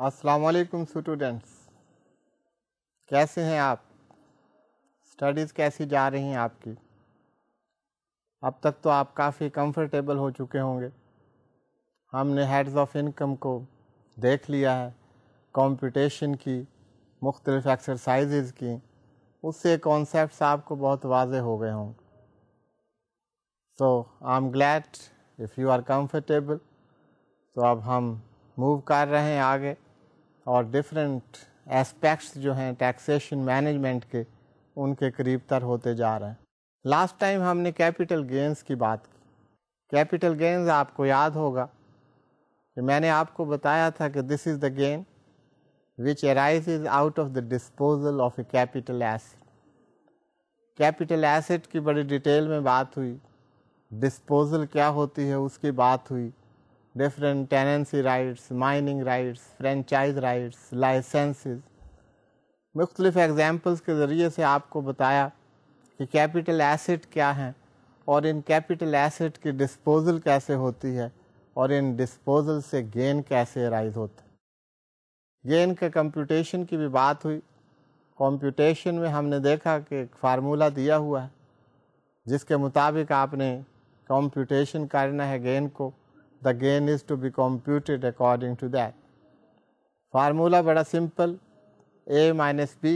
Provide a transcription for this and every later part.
السلام علیکم اسٹوڈینٹس، کیسے ہیں آپ؟ اسٹڈیز کیسی جا رہی ہیں آپ کی؟ اب تک تو آپ کافی کمفرٹیبل ہو چکے ہوں گے. ہم نے ہیڈز آف انکم کو دیکھ لیا ہے، کمپٹیشن کی مختلف ایکسرسائزز کی، اس سے کانسیپٹس آپ کو بہت واضح ہو گئے ہوں گے. So I am glad if you are comfortable. تو اب ہم موو کر رہے ہیں آگے اور ڈفرینٹ اسپیکٹس جو ہیں ٹیکسیشن مینجمنٹ کے، ان کے قریب تر ہوتے جا رہے ہیں. لاسٹ ٹائم ہم نے کیپٹل گینز کی بات کی. کیپٹل گینز آپ کو یاد ہوگا کہ میں نے آپ کو بتایا تھا کہ this is the gain which arises out of the disposal of a capital asset. Capital asset کی بڑی ڈیٹیل میں بات ہوئی، ڈسپوزل کیا ہوتی ہے اس کی بات ہوئی، different Tennessee rights, mining rights, franchise rights, licences. مختلف ایگزامپلس کے ذریعے سے آپ کو بتایا کہ کیپٹل ایسٹ کیا ہیں اور ان کیپٹل ایسٹ کی ڈسپوزل کیسے ہوتی ہے اور ان ڈسپوزل سے گین کیسے ارائز ہوتا ہے. گین کے کمپیوٹیشن کی بھی بات ہوئی. کمپیوٹیشن میں ہم نے دیکھا کہ ایک فارمولہ دیا ہوا ہے جس کے مطابق آپ نے کمپیوٹیشن کرنا ہے گین کو. The gain is to be computed according to that. Formula بڑا simple, A minus B.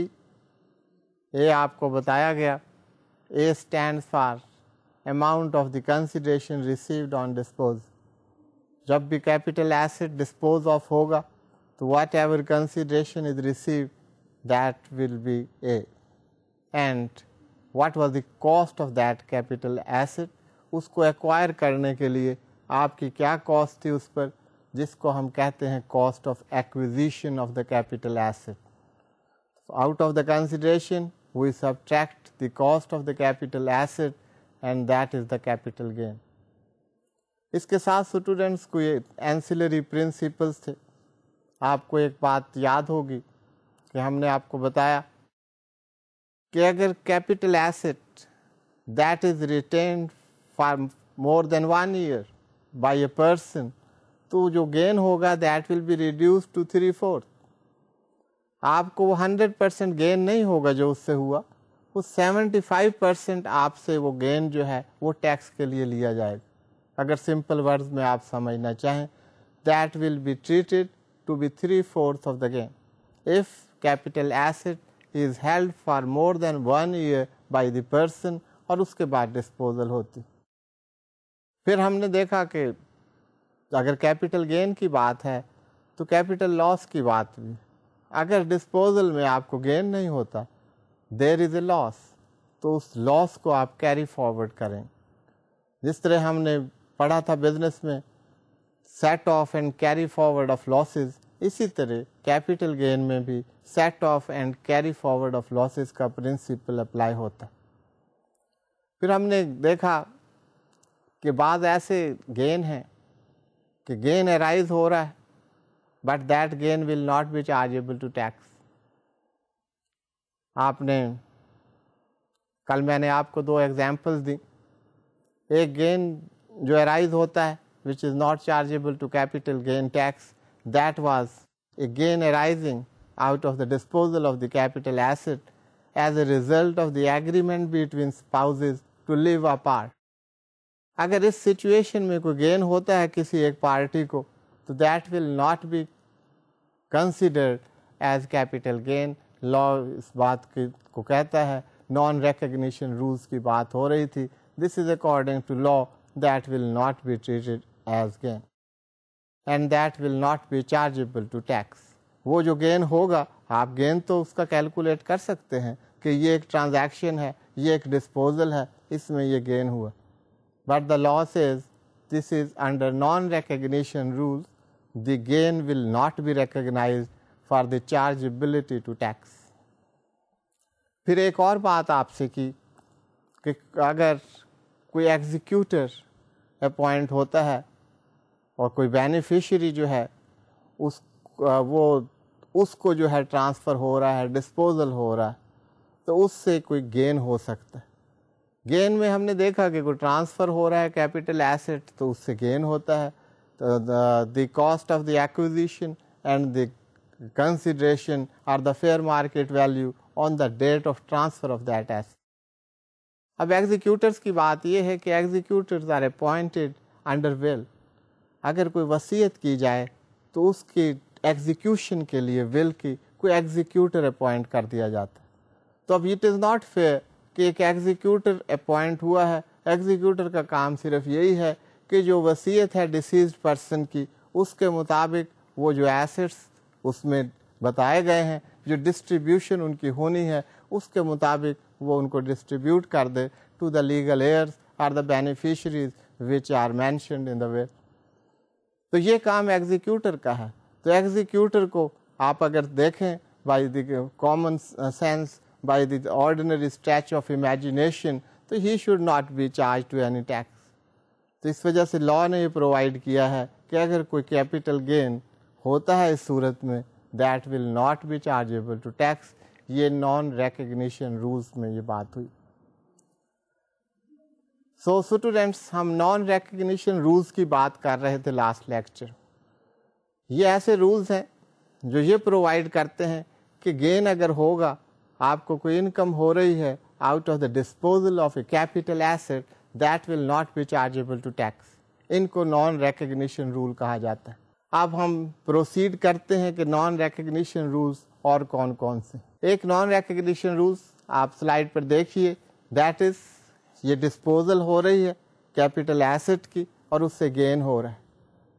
A آپ کو بتایا گیا، A stands for amount of the consideration received on dispose. جب بھی کیپٹل ایسٹ ڈسپوز آف ہوگا تو whatever consideration is received that will be A. And what was the cost of that capital asset, اس کو acquire کرنے کے لیے آپ کی کیا کاسٹ تھی اس پر، جس کو ہم کہتے ہیں cost of acquisition of the capital asset. Out of the consideration we subtract the cost of the capital asset and that is the capital gain. اس کے ساتھ اسٹوڈینٹس کو یہ اینسلری پرنسپلس تھے. آپ کو ایک بات یاد ہوگی کہ ہم نے آپ کو بتایا کہ اگر capital asset that is retained for more than 1 year by a person, تو جو گین ہوگا that will be reduce to 3/4. آپ کو وہ 100% گین نہیں ہوگا جو اس سے ہوا، وہ 75% آپ سے وہ گین جو ہے وہ ٹیکس کے لیے لیا جائے گا. اگر سمپل ورڈز میں آپ سمجھنا چاہیں، that will be treated to be 3/4 of the gain of capital asset is held for more than 1 year by the person, اور اس کے بعد ڈسپوزل ہوتی. پھر ہم نے دیکھا کہ اگر کیپٹل گین کی بات ہے تو کیپٹل لاس کی بات بھی. اگر ڈسپوزل میں آپ کو گین نہیں ہوتا، دیر از اے لاس، تو اس لاس کو آپ کیری فارورڈ کریں. جس طرح ہم نے پڑھا تھا بزنس میں set off and carry forward of losses, اسی طرح کیپٹل گین میں بھی set off and carry forward of losses کا پرنسپل اپلائی ہوتا. پھر ہم نے دیکھا کہ بعض ایسے گین ہیں کہ گین ارائز ہو رہا ہے but that gain will not be chargeable to tax. آپ نے کل میں نے آپ کو 2 ایگزامپلس دی. ایک گین جو ارائز ہوتا ہے which is not chargeable to capital gain tax, that was a gain arising out of the disposal of the capital asset as a result of the agreement between spouses to live apart. اگر اس situation میں کوئی gain ہوتا ہے کسی ایک party کو تو that will not be considered as capital gain. Law اس بات کو کہتا ہے، نان ریکگنیشن رولس کی بات ہو رہی تھی. This is according to law that will not be treated as gain and that will not be chargeable to tax. وہ جو گین ہوگا، آپ گین تو اس کا کیلکولیٹ کر سکتے ہیں کہ یہ ایک ٹرانزیکشن ہے، یہ ایک ڈسپوزل ہے، اس میں یہ گین ہوا. But the law says this is under non-recognition rules, the gain will not be recognized for the chargeability to tax. پھر ایک اور بات آپ سے کی کہ اگر کوئی ایگزیکیوٹر اپوائنٹ ہوتا ہے اور کوئی بینیفیشری جو ہے اس کو جو ہے ٹرانسفر ہو رہا ہے، ڈسپوزل ہو رہا ہے، تو اس سے کوئی گین ہو سکتا ہے. گین میں ہم نے دیکھا کہ کوئی ٹرانسفر ہو رہا ہے کیپٹل ایسٹ تو اس سے گین ہوتا ہے. دی cost of the acquisition and the consideration or the fair market value on the date of transfer of that asset. اب ایگزیکیوٹرس کی بات یہ ہے کہ ایگزیکیوٹرز آر اپوائنٹڈ انڈر ول. اگر کوئی وصیت کی جائے تو اس کی ایگزیکیوشن کے لیے ول کی کوئی ایگزیکیوٹر اپوائنٹ کر دیا جاتا ہے. تو اب اٹ از ناٹ فیئر کہ ایک ایگزیکیوٹر اپوائنٹ ہوا ہے, ایگزیکیوٹر کا کام صرف یہی ہے کہ جو وصیت ہے ڈیسیزڈ پرسن کی اس کے مطابق وہ جو ایسٹس اس میں بتائے گئے ہیں, جو ڈسٹریبیوشن ان کی ہونی ہے اس کے مطابق وہ ان کو ڈسٹریبیوٹ کر دے ٹو دا لیگل ایئرز اور the beneficiaries which are mentioned in the will. تو یہ کام ایگزیکیوٹر کا ہے. تو ایگزیکیوٹر کو آپ اگر دیکھیں by the common sense, by the ordinary stretch of imagination, تو he should not be charge to any tax. تو اس وجہ سے لاء نے یہ پرووائڈ کیا ہے کہ اگر کوئی کیپٹل گین ہوتا ہے اس صورت میں that will not be chargeable to tax. یہ نان ریکگنیشن رولز میں یہ بات ہوئی. سو اسٹوڈینٹس, ہم نان ریکگنیشن رولز کی بات کر رہے تھے لاسٹ لیکچر. یہ ایسے رولز ہیں جو یہ پرووائڈ کرتے ہیں کہ گین اگر ہوگا, آپ کو کوئی انکم ہو رہی ہے out of the disposal of a capital asset, that will not be chargeable to tax. ان کو نان ریکگنیشن رول کہا جاتا ہے. اب ہم پروسیڈ کرتے ہیں کہ نان ریکگنیشن رولز اور کون کون سے. ایک نان ریکگنیشن رولز آپ سلائڈ پر دیکھیے, دیٹ از یہ ڈسپوزل ہو رہی ہے کیپٹل ایسٹ کی اور اس سے گین ہو رہا ہے.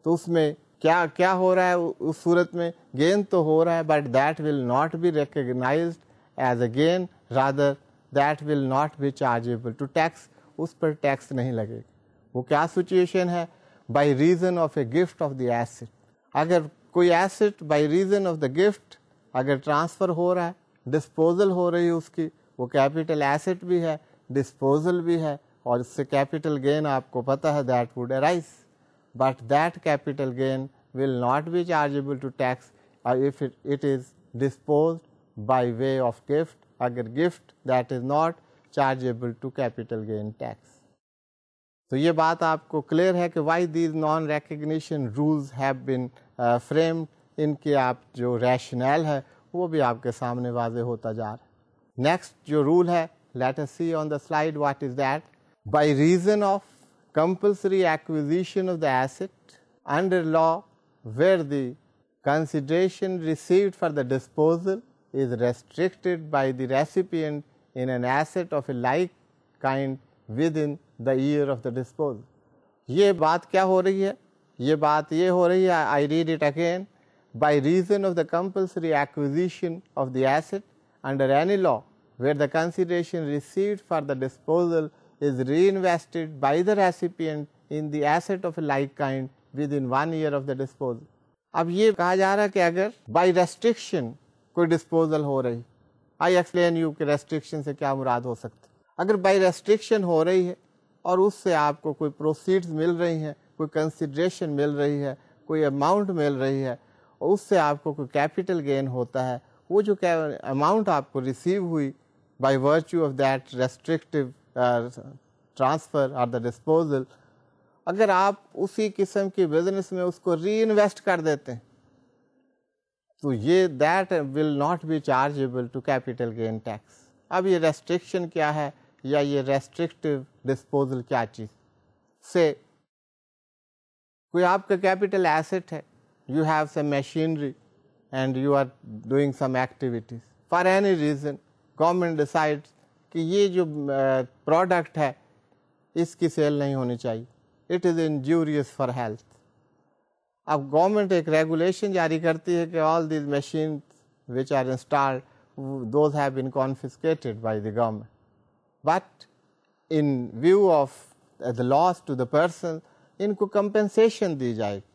تو اس میں کیا کیا ہو رہا ہے؟ اس صورت میں گین تو ہو رہا ہے but that will not be recognised as a gain, rather that will not be chargeable to tax. اس پر ٹیکس نہیں لگے گا. وہ کیا سچویشن ہے؟ By reason of a gift of the asset. اگر کوئی asset by reason of the gift اگر ٹرانسفر ہو رہا ہے, ڈسپوزل ہو رہی ہے اس کی, وہ کیپٹل ایسٹ بھی ہے, ڈسپوزل بھی ہے, اور اس سے کیپٹل گین آپ کو پتہ ہے that would arise, but that capital gain will not be chargeable to tax if it is disposed by way of gift. اگر gift that is not chargeable to capital gain tax. تو یہ بات آپ کو کلیئر ہے کہ why these non-recognition rules have been framed. ان کے آپ جو ریشنل ہے وہ بھی آپ کے سامنے واضح ہوتا جا رہا ہے. نیکسٹ جو رول ہے, let us see on the slide what is that. By reason of compulsory acquisition of the asset under law where the consideration received for the disposal is restricted by the recipient in an asset of a like kind within the year of the disposal. یہ بات کیا ہو رہی ہے؟ یہ بات یہ ہو رہی ہے, I read it again. By reason of the compulsory acquisition of the asset under any law where the consideration received for the disposal is reinvested by the recipient in the asset of a like kind within 1 year of the disposal. اب یہ کہا جا رہا ہے کہ اگر by restriction کوئی disposal ہو رہی, آئی ایکسپلین یو کہ ریسٹرکشن سے کیا مراد ہو سکتا. اگر بائی ریسٹرکشن ہو رہی ہے اور اس سے آپ کو کوئی پروسیڈز مل رہی ہیں, کوئی کنسیڈریشن مل رہی ہے, کوئی اماؤنٹ مل رہی ہے, اور اس سے آپ کو کوئی کیپٹل گین ہوتا ہے, وہ جو اماؤنٹ آپ کو ریسیو ہوئی by virtue of that restrictive transfer اور دا ڈسپوزل, اگر آپ اسی قسم کی بزنس میں اس کو ری انویسٹ کر دیتے ہیں تو یہ that will not be chargeable to capital gain tax. اب یہ ریسٹرکشن کیا ہے یا یہ ریسٹرکٹیو ڈسپوزل کیا چیز سے؟ کوئی آپ کا کیپٹل ایسٹ ہے, you have some machinery and you are doing some activities. For any reason, government decides کہ یہ جو پروڈکٹ ہے اس کی سیل نہیں ہونی چاہیے, it is injurious for health. اب گورنمنٹ ایک ریگولیشن جاری کرتی ہے کہ all these machines which are installed, those have been confiscated by the government. But in view of the loss to the person, ان کو compensation دی جائے گی.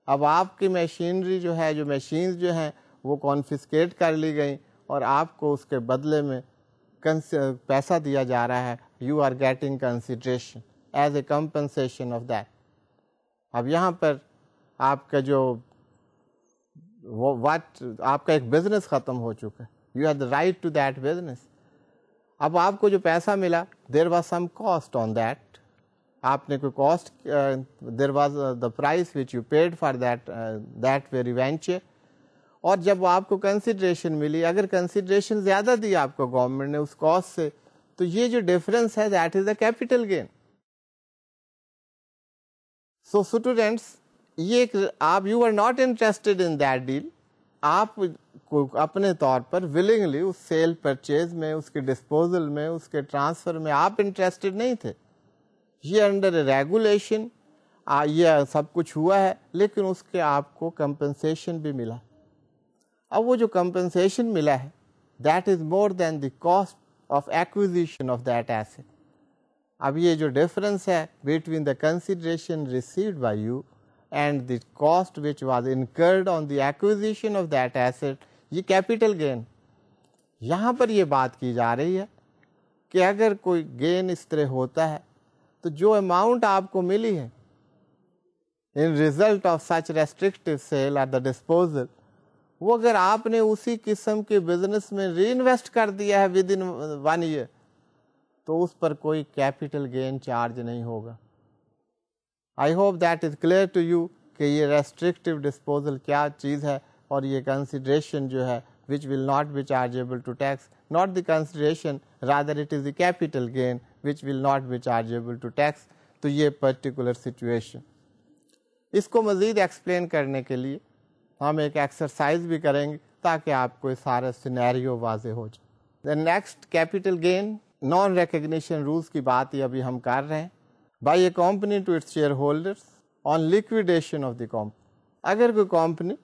اب آپ کی مشینری جو ہے, جو مشینز جو ہیں وہ کانفسکیٹ کر لی گئیں اور آپ کو اس کے بدلے میں پیسہ دیا جا رہا ہے, you are getting consideration as a compensation of that. اب یہاں پر آپ کا جو آپ کا ایک بزنس ختم ہو چکا ہے, you have the right to that business. اب آپ کو جو پیسہ ملا, there was some cost on that, آپ نے کوئی cost, there was the price which you paid for that very venture, اور جب آپ کو کنسیڈریشن ملی, اگر کنسیڈریشن زیادہ دی آپ کو گورنمنٹ نے اس کاسٹ سے, تو یہ جو ڈفرنس ہے that is a capital gain. So students, یہ آپ you are not interested in that deal, آپ کو اپنے طور پر ولنگلی اس سیل پرچیز میں, اس کے ڈسپوزل میں, اس کے ٹرانسفر میں آپ انٹرسٹڈ نہیں تھے. یہ انڈر ریگولیشن یہ سب کچھ ہوا ہے, لیکن اس کے آپ کو کمپنسیشن بھی ملا. اب وہ جو کمپنسیشن ملا ہے that is more than the cost of acquisition of that asset. اب یہ جو ڈفرنس ہے between the consideration received by you and the cost which was incurred on the acquisition of that asset, یہ capital gain. یہاں پر یہ بات کی جا رہی ہے کہ اگر کوئی گین اس طرح ہوتا ہے تو جو اماؤنٹ آپ کو ملی ہے in result of such restrictive sale اور دا ڈسپوزل, وہ اگر آپ نے اسی قسم کے بزنس میں ری انویسٹ کر دیا ہے ود ان 1 year, تو اس پر کوئی کیپٹل گین چارج نہیں ہوگا. I hope that is clear to you کہ یہ ریسٹرکٹیو ڈسپوزل کیا چیز ہے, اور یہ کنسیڈریشن جو ہے which will not be chargeable to tax, not the consideration, rather it is the capital gain which will not be chargeable to tax. تو یہ پرٹیکولر سچویشن, اس کو مزید ایکسپلین کرنے کے لیے ہم ایک ایکسرسائز بھی کریں گے تاکہ آپ کو سارا سینیریو واضح ہو جائے. The next capital gain, non recognition rules کی بات یہ ابھی ہم کر رہے ہیں. By a company to its share holders on liquidation of the company. اگر کوئی کمپنی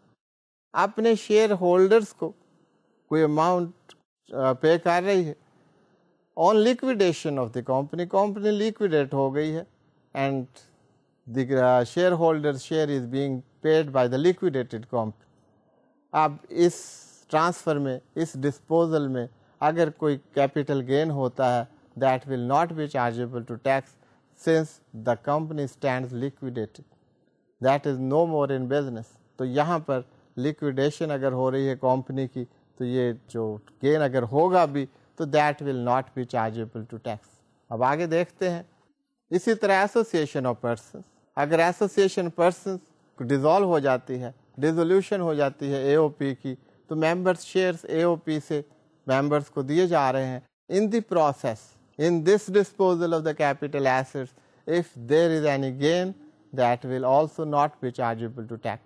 اپنے شیئر ہولڈرس کو کوئی اماؤنٹ پے کر رہی ہے on liquidation of the company, company liquidate ہو گئی ہے and the share holder share is being paid by the liquidated company. اب اس ٹرانسفر میں, اس ڈسپوزل میں اگر کوئی کیپٹل گین ہوتا ہے that will not be chargeable to tax since the company stands liquidated, that is no more in business. تو یہاں پر لیکویڈیشن اگر ہو رہی ہے کمپنی کی, تو یہ جو گین اگر ہوگا بھی تو that will not be chargeable to tax. اب آگے دیکھتے ہیں. اسی طرح ایسوسیشن آف پرسنس, اگر ایسوسیشن پرسنس ڈیزالو ہو جاتی ہے, ڈیزولوشن ہو جاتی ہے اے او پی کی, تو ممبرس شیئرس اے او پی سے ممبرس کو دیے جا رہے ہیں. In the process, in this disposal of the capital assets, if there is any gain, that will also not be chargeable to tax.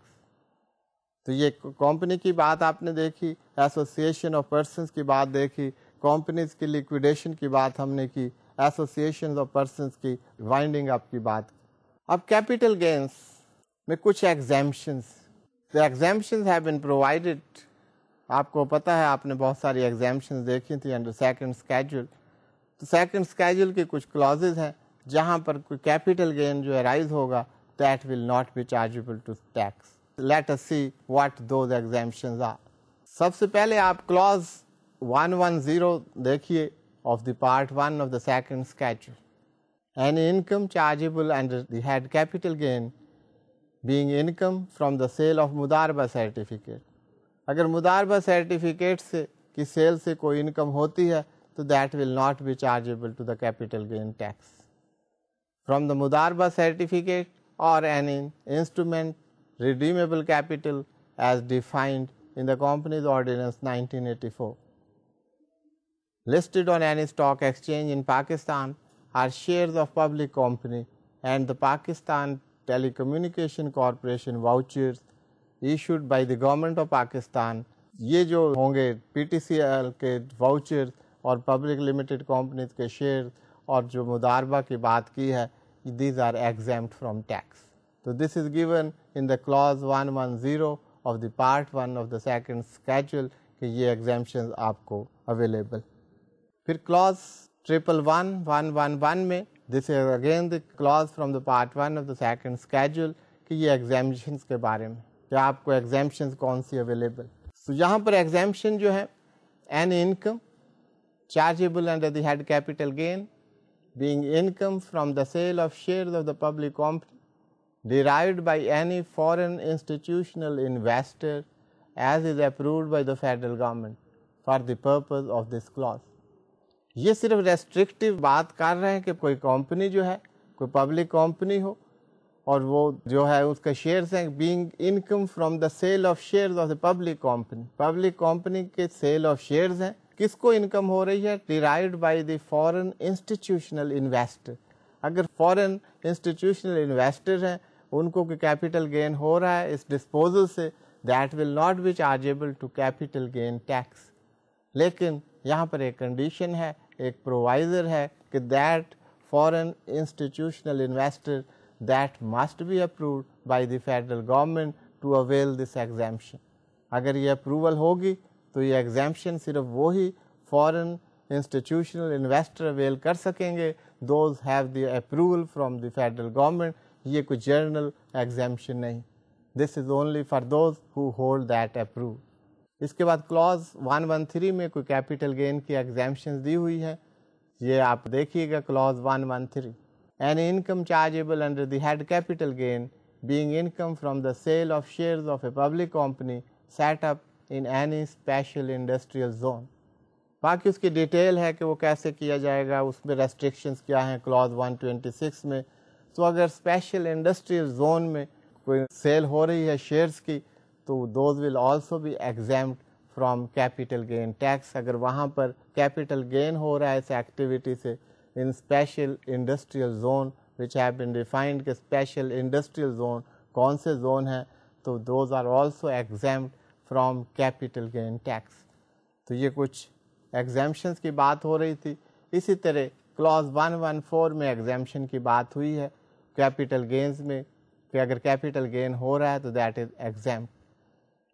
تو یہ کمپنی کی بات آپ نے دیکھی, ایسوسیشن آف پرسنس کی بات دیکھی, کمپنیز کی لیکویڈیشن کی بات ہم نے کی, ایسوسیشن آف پرسنس کی وائنڈنگ اپ کی بات کی. اب کیپٹل گینس میں کچھ ایگزیمپشنز, the exemptions have been provided. آپ کو پتہ ہے, آپ نے بہت ساری ایگزیمپشنز دیکھی تھی انڈر سیکنڈ اسکیجول. تو سیکنڈ اسکیجول کی کچھ کلازز ہیں جہاں پر کوئی کیپٹل گین جو ارائز ہوگا that will not be chargeable to tax. Let us see what those exemptions are. سب سے پہلے آپ کلاز 110 دیکھیے of the part 1 of the second schedule. Any income chargeable under the head capital gain being income from the sale of مداربہ certificate. اگر مداربہ certificate سے کی cell سے کوئی انکم ہوتی ہے تو that will not be chargeable to the capital gain tax. From the مداربہ certificate or any instrument redeemable capital as defined in the Companies Ordinance 1984. Listed on any stock exchange in Pakistan are shares of public company and the Pakistan Telecommunication Corporation vouchers issued by the government of Pakistan. یہ جو ہوں گے P T C L کے voucher اور public limited companies کے share اور جو مداربہ کی بات کی ہے, these are exempt from tax. So this is given in the clause 110 of the part 1 of the second schedule کہ یہ exemptions آپ کو available. پھر clause 111 میں this is again the clause from the part 1 of the second schedule کہ یہ exemptions کے بارے میں کہ آپ کو exemptions کون سی available. So یہاں پر exemption جو ہے any income chargeable under the head capital gain being income from the sale of shares of the public company derived by any foreign institutional investor as is approved by the federal government for the purpose of this clause. یہ صرف restrictive بات کر رہے ہیں کہ کوئی company جو ہے, کوئی پبلک کمپنی ہو اور وہ جو ہے اس کا شیئرز ہیں being income from the sale of shares of the public company. Public company کے سیل آف شیئرز ہیں. کس کو انکم ہو رہی ہے؟ Derived by the foreign institutional investor. اگر فورن انسٹیٹیوشنل انویسٹر ہیں ان کو کوئی کیپٹل گین ہو رہا ہے اس ڈسپوزل سے, that will not be chargeable to capital gain tax. لیکن یہاں پر ایک کنڈیشن ہے, ایک پرووائزر ہے کہ that foreign institutional investor that must be approved by the federal government to avail this exemption. اگر یہ اپروول ہوگی تو یہ ایگزیمپشن صرف وہی فورن انسٹیٹیوشنل انویسٹر اویل کر سکیں گے, those have the approval from the federal government. یہ کوئی جرنل ایگزیمپشن نہیں, this is only for those who hold that approval. اس کے بعد کلاز 113 میں کوئی کیپٹل گین کی ایگزیمپشنز دی ہوئی ہے, یہ آپ دیکھیے گا Claus 113. Any income chargeable under the head capital gain being income from the sale of shares of a public company set up in any special industrial zone. باقی اس کی ڈیٹیل ہے کہ وہ کیسے کیا جائے گا, اس میں ریسٹرکشنز کیا ہیں کلاز 126 میں. تو اگر اسپیشل انڈسٹریل زون میں کوئی سیل ہو رہی ہے شیئرز کی تو those will also be exempt from capital gain tax. اگر وہاں پر کیپٹل گین ہو رہا ہے اس ایکٹیویٹی سے in special industrial zone which have been defined کہ special industrial zone کون سے زون ہیں, تو those are also exempt from capital gain tax. تو یہ کچھ exemptions کی بات ہو رہی تھی. اسی طرح clause 114 میں exemption کی بات ہوئی ہے capital gains میں کہ اگر capital gain ہو رہا ہے تو that is exempt.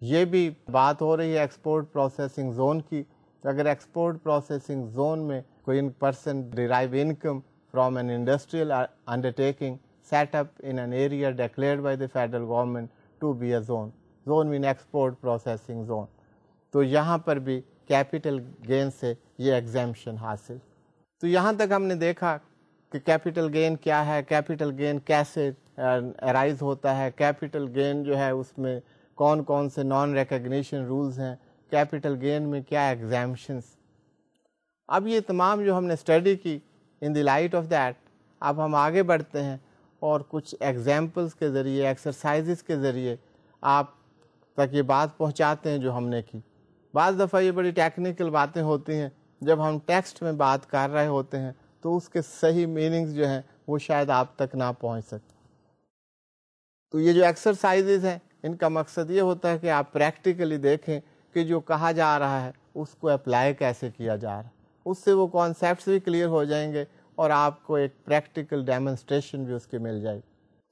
یہ بھی بات ہو رہی ہے ایکسپورٹ پروسیسنگ زون کی. اگر ایکسپورٹ پروسیسنگ زون میں کوئی person derive income from an industrial undertaking set up in an area declared by the federal government to be a zone. Zone mean export processing zone. تو یہاں پر بھی capital gain سے یہ ایگزیمپشن حاصل. تو یہاں تک ہم نے دیکھا کہ کیپٹل گین کیا ہے, کیپٹل گین کیسے ارائز ہوتا ہے, کیپٹل گین جو ہے اس میں کون کون سے نان ریکگنیشن رولز ہیں, کیپٹل گین میں کیا ایگزیمپشنس. اب یہ تمام جو ہم نے اسٹڈی کی ان دی لائٹ آف دیٹ, اب ہم آگے بڑھتے ہیں اور کچھ ایگزامپلس کے ذریعے, ایکسرسائزز کے ذریعے آپ تک یہ بات پہنچاتے ہیں جو ہم نے کی. بعض دفعہ یہ بڑی ٹیکنیکل باتیں ہوتی ہیں, جب ہم ٹیکسٹ میں بات کر رہے ہوتے ہیں تو اس کے صحیح میننگز جو ہیں وہ شاید آپ تک نہ پہنچ سکیں. تو یہ جو ایکسرسائزز ہیں ان کا مقصد یہ ہوتا ہے کہ آپ پریکٹیکلی دیکھیں کہ جو کہا جا رہا ہے اس کو اپلائی کیسے کیا جا رہا ہے. اس سے وہ کانسیپٹس بھی کلیئر ہو جائیں گے اور آپ کو ایک پریکٹیکل ڈیمونسٹریشن بھی اس کی مل جائے گی.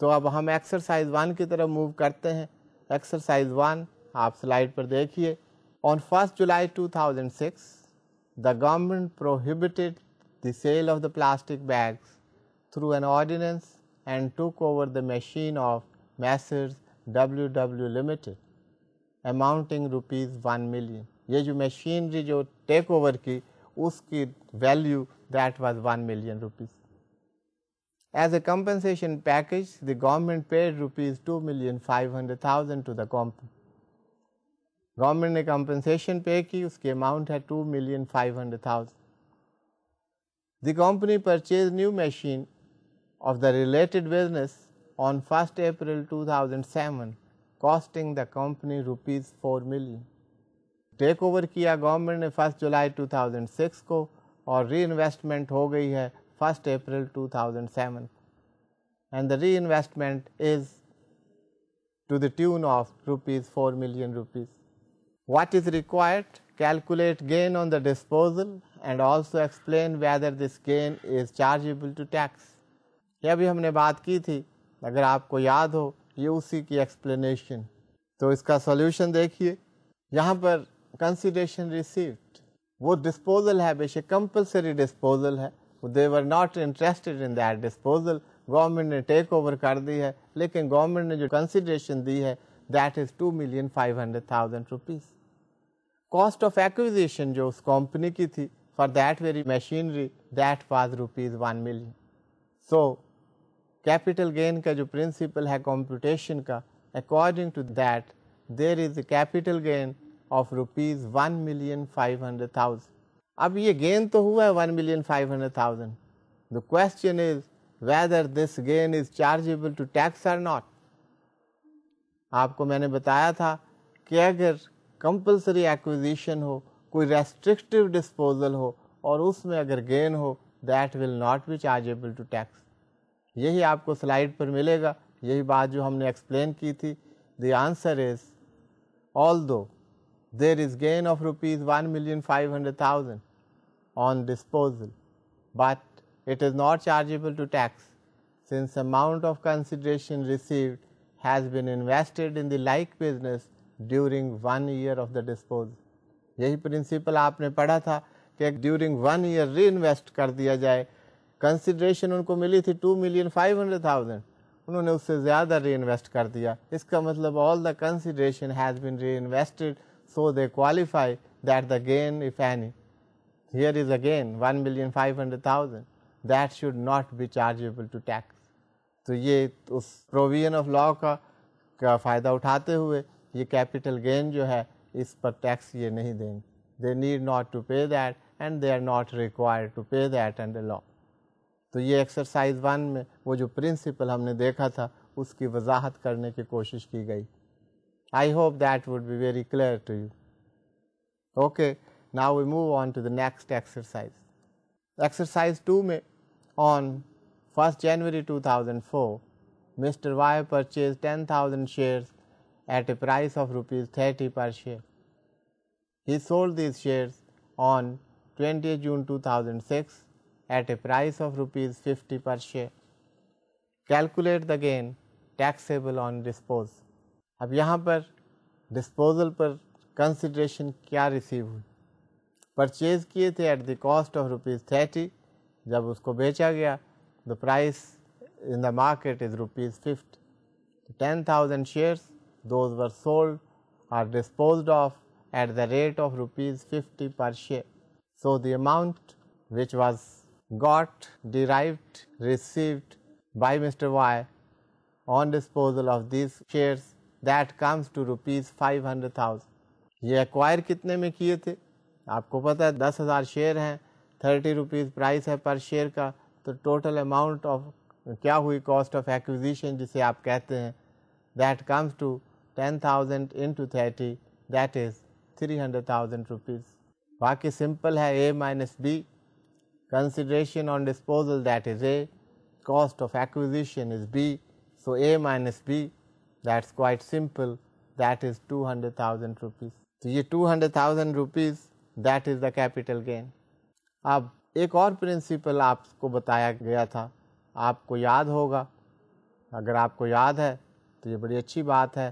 تو اب ہم ایکسرسائز 1 کی طرف موو کرتے ہیں. ایکسرسائز 1 آپ سلائڈ پر دیکھیے. آن 1 July 2006 the government prohibited the sale of the plastic bags through an ordinance and took over the machine of Messrs WW Limited amounting rupees 1 million. یہ جو مشینری جو ٹیک اوور کی اس کی value that was 1 million rupees. As a compensation package, the government paid rupees 2,500,000 to the company. Government نے compensation پے کی, اس کی amount ہے 2,500,000. The company purchased new machine of the related business on 1 April 2007, costing the company rupees 4 million. Take over کیا government نے 1 جولائی 2006 کو اور ری investment ہو گئی ہے 1 April 2007 and the reinvestment is to the tune of rupees 4 million rupees. What is required? Calculate gain on the disposal and also explain whether this gain is chargeable to tax. یہ ابھی ہم نے بات کی تھی, اگر آپ کو یاد ہو یہ اسی کی ایکسپلینیشن. تو اس کا سولوشن دیکھیے. یہاں پر کنسیڈریشن ریسیوڈ وہ ڈسپوزل ہے, بے شک کمپلسری ڈسپوزل ہے, they were not interested in that disposal. Government نے ٹیک اوور کر دی ہے, لیکن گورنمنٹ نے جو کنسیڈریشن دی ہے that is 2,500,000 rupees. Cost of acquisition جو اس کمپنی کی تھی for that very machinery that was rupees 1 million. So capital gain کا جو پرنسپل ہے کمپیوٹیشن کا, according to that there is a capital gain of rupees 1,500,000. اب یہ گین تو ہوا ہے 1,500,000. The question is whether this gain is chargeable to tax or not. آپ کو میں نے بتایا تھا کہ اگر کمپلسری ایکوزیشن ہو, کوئی ریسٹرکٹیو ڈسپوزل ہو اور اس میں اگر گین ہو, that will not be chargeable to tax. یہی آپ کو سلائیڈ پر ملے گا, یہی بات جو ہم نے ایکسپلین کی تھی. The answer is although there is gain of rupees 1,500,000 on disposal, but it is not chargeable to tax since amount of consideration received has been invested in the like business during 1 year of the disposal. یہی principal آپ نے پڑھا تھا کہ during 1 year ری invest کر دیا جائے. Consideration in کو ملی تھی 2,500,000, انہوں نے اس سے زیادہ ری انویسٹ کر دیا. اس کا مطلب all the consideration has been reinvested, so they qualify that the gain if any here is a gain 1,500,000 that should not be chargeable to tax. تو یہ اس پروویژن آف لاء کا فائدہ اٹھاتے ہوئے یہ کیپٹل گین جو ہے اس پر ٹیکس یہ نہیں دیں گے. They need not to pay that and they are not required to pay that under law. تو یہ ایکسرسائز 1 میں وہ جو پرنسپل ہم نے دیکھا تھا اس کی وضاحت کرنے کی کوشش کی گئی. I hope that would be very clear to you. Okay, now we move on to the next exercise. Exercise 2 میں آن 1st January 2004, Mr. Y purchased 10,000 shares at a price of rupees 30 per share. He sold these shares on 20th June 2006 at a price of rupees 50 per share. Calculate the gain taxable on disposal. اب یہاں پر disposal پر consideration کیا receive ہوئی؟ Purchase کیے تھے at the cost of rupees 30, جب اس کو بیچا گیا the price in the market is rupees 50. 10,000 shares, those were sold or disposed of at the rate of rupees 50 per share. So the amount which was got, derived, received by Mr. Y on disposal of these shares, that comes to rupees 500,000. یہ acquire کتنے میں کیے تھے؟ آپ کو پتہ ہے 10,000 share ہیں, 30 روپیز پرائس ہے پر شیئر کا, تو ٹوٹل اماؤنٹ آف کیا ہوئی کاسٹ آف ایکوزیشن جسے آپ کہتے ہیں, that comes to 10,000 into 30, that is 300,000 rupees. باقی سمپل ہے, A minus B, consideration on disposal that is A, cost of acquisition is B, so A minus B, that's quite simple, that is 200,000 rupees. تو یہ 200,000 rupees that is the capital gain. اب ایک اور principal آپ کو بتایا گیا تھا, آپ کو یاد ہوگا. اگر آپ کو یاد ہے تو یہ بڑی اچھی بات ہے,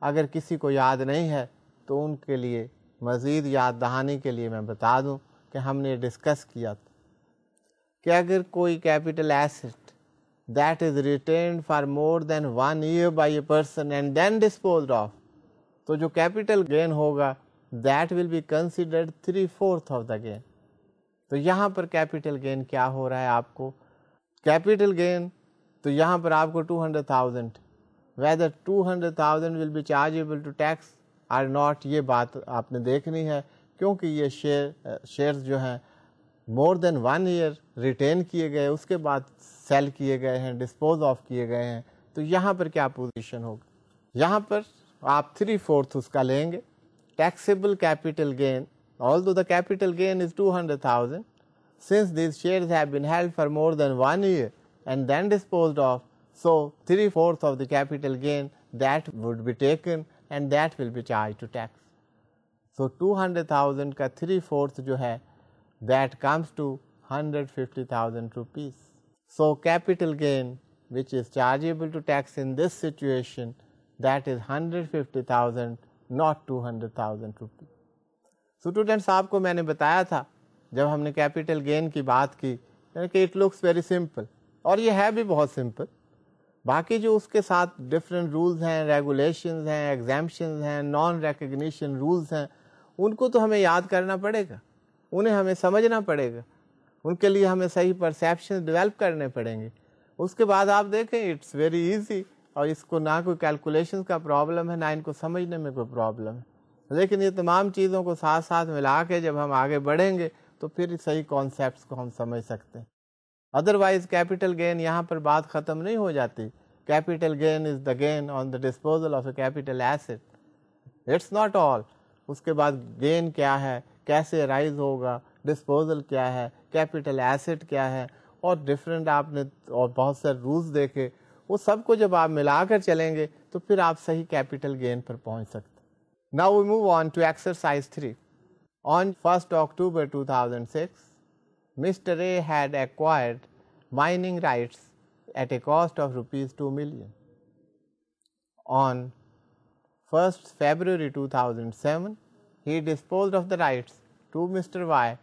اگر کسی کو یاد نہیں ہے تو ان کے لیے مزید یاد دہانی کے لیے میں بتا دوں کہ ہم نے ڈسکس کیا تھا کہ اگر کوئی capital asset that is retained for more than 1 year by a person and then disposed of, تو جو کیپٹل گین ہوگا that will be considered 3/4 of the gain. تو یہاں پر کیپٹل گین کیا ہو رہا ہے آپ کو؟ کیپٹل گین تو یہاں پر آپ کو 200,000, whether 200,000 will be chargeable to tax اور ناٹ, یہ بات آپ نے دیکھنی ہے, کیونکہ یہ شیئرز جو ہیں مور دین 1 year ریٹین کیے گئے, اس کے بعد سیل کیے گئے ہیں, ڈسپوز آف کیے گئے ہیں. تو یہاں پر کیا پوزیشن ہوگی؟ یہاں پر آپ 3/4 اس کا لیں گے. Taxable capital gain, although the capital gain is 200,000, since these shares have been held for more than 1 year and then disposed of, so 3/4 of the capital gain that would be taken and that will be charged to tax. So 200,000 کا 3/4 جو ہے that comes to 150,000 rupees. So capital gain which is chargeable to tax in this situation, that is 150,000, not 200,000 rupees. Students, آپ کو میں نے بتایا تھا جب ہم نے کیپٹل گین کی بات کی کہ اٹ لکس ویری سمپل, اور یہ ہے بھی بہت سمپل. باقی جو اس کے ساتھ ڈفرینٹ رولز ہیں, ریگولیشنز ہیں, ایگزامپشنز ہیں, نان ریکگنیشن رولز ہیں, ان کو تو ہمیں یاد کرنا پڑے گا, انہیں ہمیں سمجھنا پڑے گا, ان کے لیے ہمیں صحیح پرسیپشن ڈیولپ کرنے پڑیں گے. اس کے بعد آپ دیکھیں اٹس ویری ایزی, اور اس کو نہ کوئی کیلکولیشن کا پرابلم ہے, نہ ان کو سمجھنے میں کوئی پرابلم ہے. لیکن یہ تمام چیزوں کو ساتھ ساتھ ملا کے جب ہم آگے بڑھیں گے تو پھر صحیح کانسیپٹس کو ہم سمجھ سکتے ہیں. ادروائز کیپٹل گین یہاں پر بات ختم نہیں ہو جاتی. Capital gain is the gain on the disposal of a capital asset. It's not all. اس کے بعد گین کیا ہے, کیسے رائز ہوگا, ڈسپوزل کیا ہے, کیپٹل ایسٹ کیا ہے, اور ڈفرینٹ آپ نے اور بہت سارے رولز دیکھے, وہ سب کو جب آپ ملا کر چلیں گے تو پھر آپ صحیح کیپٹل گین پر پہنچ سکتے. Now we move on to exercise 3. On 1 October 2006, Mr. A had acquired mining rights at a cost of rupees 2 million. On 1st February 2007, he disposed of the rights to Mr. Y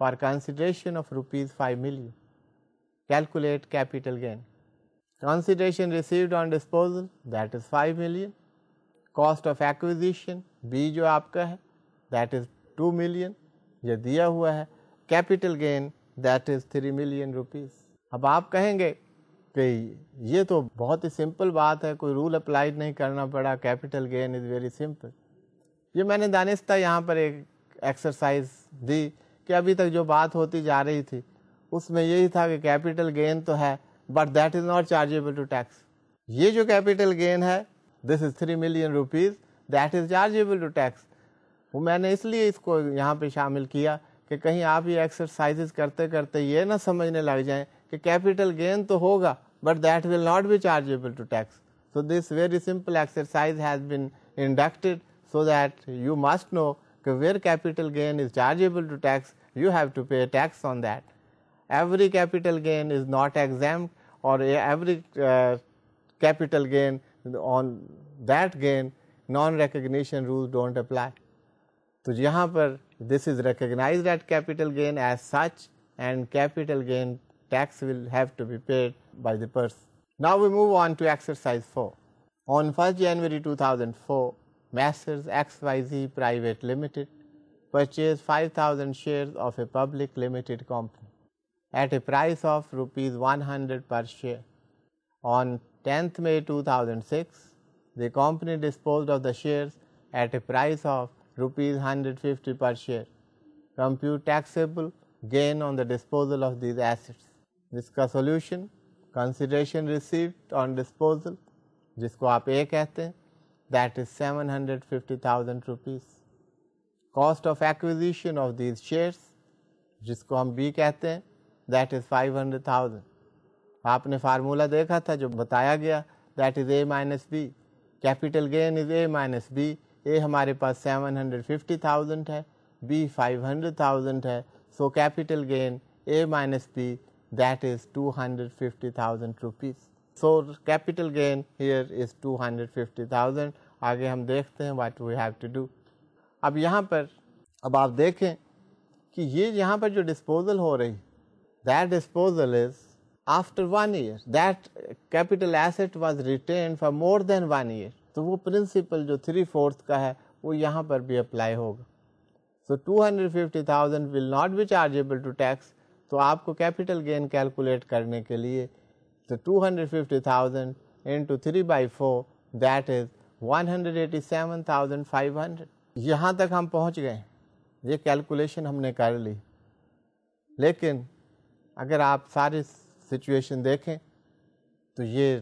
for consideration of rupees 5 million. Calculate capital gain. Consideration received on disposal, that is 5 million. Cost of acquisition, B جو آپ کا ہے, that is 2 million, یہ دیا ہوا ہے. Capital gain, that is 3 million rupees. اب آپ کہیں گے کہ یہ تو بہت ہی سمپل بات ہے, کوئی رول اپلائیڈ نہیں کرنا پڑا, capital gain is very simple. یہ میں نے دانستہ یہاں پر ایک ایکسرسائز دی کہ ابھی تک جو بات ہوتی جا رہی تھی اس میں یہی تھا کہ کیپٹل گین تو ہے but that is not chargeable to tax. یہ جو کیپٹل گین ہے this is 3 million rupees, that is chargeable to tax. وہ میں نے اس لیے اس کو یہاں پہ شامل کیا کہ کہیں آپ یہ ایکسرسائزز کرتے کرتے یہ نہ سمجھنے لگ جائیں کہ کیپٹل گین تو ہوگا but that will not be chargeable to tax. So this very simple exercise has been inducted so that you must know where capital gain is chargeable to tax, you have to pay tax on that. Every capital gain is not exempt, or every capital gain, on that gain non-recognition rules don't apply. تو یہاں پر this is recognized at capital gain as such, and capital gain tax will have to be paid by the person. Now we move on to exercise 4. On 1st January 2004, Messrs. XYZ Private Limited purchased 5,000 shares of a public limited company at a price of rupees 100 per share. On 10th May 2006, the company disposed of the shares at a price of rupees 150 per share. Compute taxable gain on the disposal of these assets. جس کا solution, consideration received on disposal, جس کو آپ A کہتے ہیں, that is 750,000 rupees. Cost of acquisition of these shares, جس کو ہم B کہتے ہیں, that is 500,000. آپ نے فارمولا دیکھا تھا جو بتایا گیا, that is A minus B. Capital gain is A minus B. A ہمارے پاس 750,000 ہے, B 500,000 ہے, so capital gain A minus B, that is 250,000 rupees. So capital gain here is 250,000. آگے ہم دیکھتے ہیں what we have to do. اب یہاں پر اب آپ دیکھیں کہ یہ یہاں پر جو ڈسپوزل ہو رہی, that disposal is after 1 year. That capital asset was retained for more than 1 year. تو وہ پرنسپل جو 3/4 کا ہے وہ یہاں پر بھی اپلائی ہوگا. So 250,000 will not be chargeable to tax. تو آپ کو کیپٹل گین کیلکولیٹ کرنے کے لیے تو 250,000 into 3/4, that is 187,500. یہاں تک ہم پہنچ گئے, یہ کیلکولیشن ہم نے کر لی. لیکن اگر آپ ساری سچویشن دیکھیں تو یہ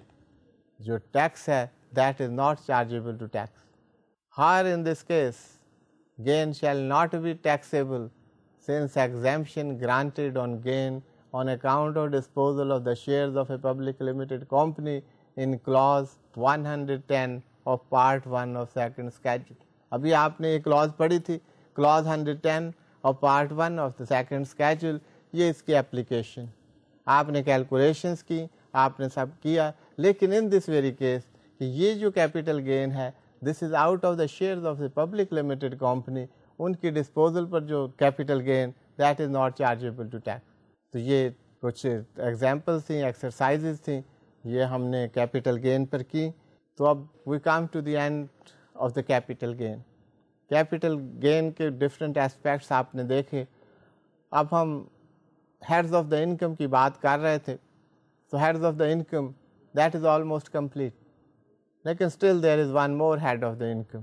جو ٹیکس ہے that is not chargeable to tax. Here in this case, gain shall not be taxable since exemption granted on gain on account of disposal of the shares of a public limited company in clause 110 of part 1 of second schedule. ابھی آپ نے یہ clause پڑھی تھی, clause 110 of part 1 of the second schedule, یہ اس کی application. آپ نے کیلکولیشنز کی, آپ نے سب کیا, لیکن in this very case کہ یہ جو کیپٹل گین ہے this is out of the shares of the public limited company, ان کی ڈسپوزل پر جو capital gain that is not chargeable to tax. تو یہ کچھ ایگزامپلس تھیں, ایکسرسائزز تھیں, یہ ہم نے کیپٹل گین پر کی. تو اب we come to the end of the capital gain. Capital gain کے ڈفرینٹ اسپیکٹس آپ نے دیکھے. اب ہم ہیڈز آف دا انکم کی بات کر رہے تھے, تو heads of the income that is almost complete, لیکن still there is one more head of the income,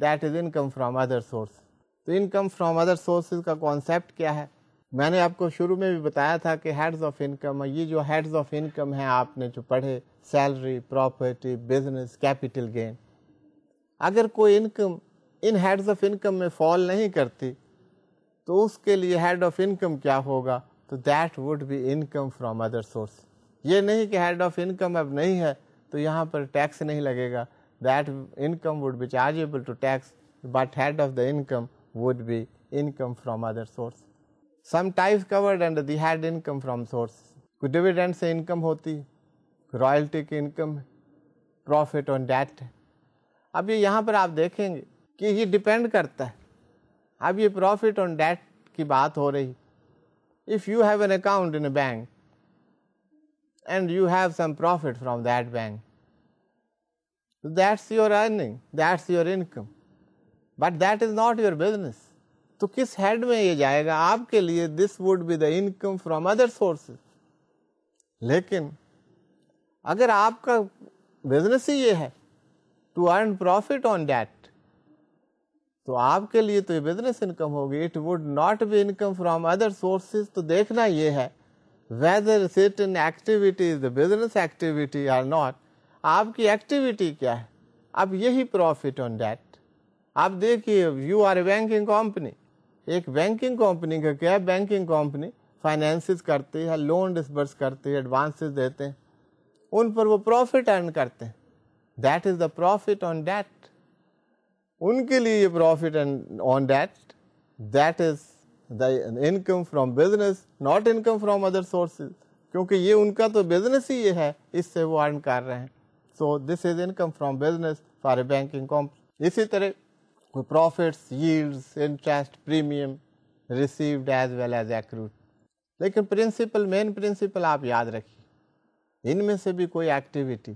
that is income from other source. تو انکم فرام ادر سورسز کا concept کیا ہے؟ میں نے آپ کو شروع میں بھی بتایا تھا کہ ہیڈز آف انکم، یہ جو ہیڈز آف انکم ہیں آپ نے جو پڑھے، salary, property, business, capital gain, اگر کوئی income in heads of income میں فال نہیں کرتی تو اس کے لیے ہیڈ آف انکم کیا ہوگا؟ تو that would be income from other source. یہ نہیں کہ ہیڈ آف انکم اب نہیں ہے تو یہاں پر ٹیکس نہیں لگے گا. That income would be chargeable to tax but head of the income would be income from other source. Some types covered under the head income from source. کوئی dividend سے انکم ہوتی، رائلٹی کی income, profit on debt. اب یہ یہاں پر آپ دیکھیں گے کہ یہ ڈپینڈ کرتا ہے. اب یہ پروفٹ آن ڈیٹ کی بات ہو رہی. If you have an account in a bank and you have some profit from that bank, that's your earning, that's your income, but that is not your business. تو کس head میں یہ جائے گا؟ آپ کے لیے this would be the income from other sources. لیکن اگر آپ کا بزنس ہی یہ ہے to earn profit on that تو آپ کے لیے تو یہ بزنس انکم ہوگی. It would not be income from other sources. تو دیکھنا یہ ہے whether certain activity is the business activity or not. آپ کی ایکٹیویٹی کیا ہے؟ اب یہی پروفٹ آن ڈیٹ. آپ دیکھیے you are a banking company. ایک بینکنگ کمپنی کا کیا ہے؟ بینکنگ کمپنی فائنینسز کرتی ہے، لون ڈسبرس کرتی ہے، ایڈوانسز دیتے ہیں، ان پر وہ پروفٹ ارن کرتے ہیں. That is the profit on debt. ان کے لیے یہ profit on debt, that is the income from business, not income from other sources. کیونکہ یہ ان کا تو بزنس ہی یہ ہے، اس سے وہ ارن کر رہے ہیں. So this is income from business for a banking company. اسی طرح کوئی profits, yields, interest, premium received as well as accrued. لیکن پرنسپل، مین پرنسپل آپ یاد رکھیے، ان میں سے بھی کوئی ایکٹیویٹی،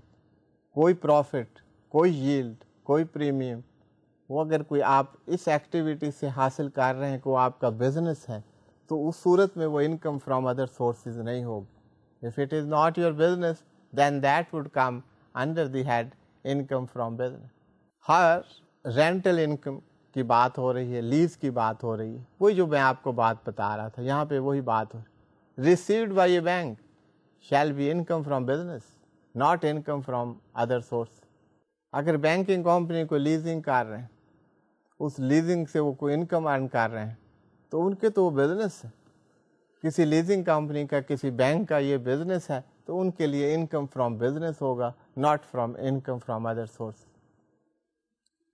کوئی پروفٹ، کوئی ییلڈ، کوئی پریمیم، وہ اگر کوئی آپ اس ایکٹیویٹی سے حاصل کر رہے ہیں کہ وہ آپ کا بزنس ہے تو اس صورت میں وہ انکم فرام ادر سورسز نہیں ہوگی. If it is not your business then that would come under the head income from business. ہر رینٹل انکم کی بات ہو رہی ہے، لیز کی بات ہو رہی ہے، وہی جو میں آپ کو بات بتا رہا تھا یہاں پہ وہی بات ہو رہی. Received by a bank shall be income from business not income from other source. اگر بینکنگ کمپنی کو لیزنگ کر رہے ہیں، اس لیزنگ سے وہ کوئی انکم ارن کر رہے ہیں تو ان کے تو وہ بزنس ہے. کسی لیزنگ کمپنی کا، کسی بینک کا یہ بزنس ہے تو ان کے لیے انکم فرام بزنس ہوگا، not from income from other source.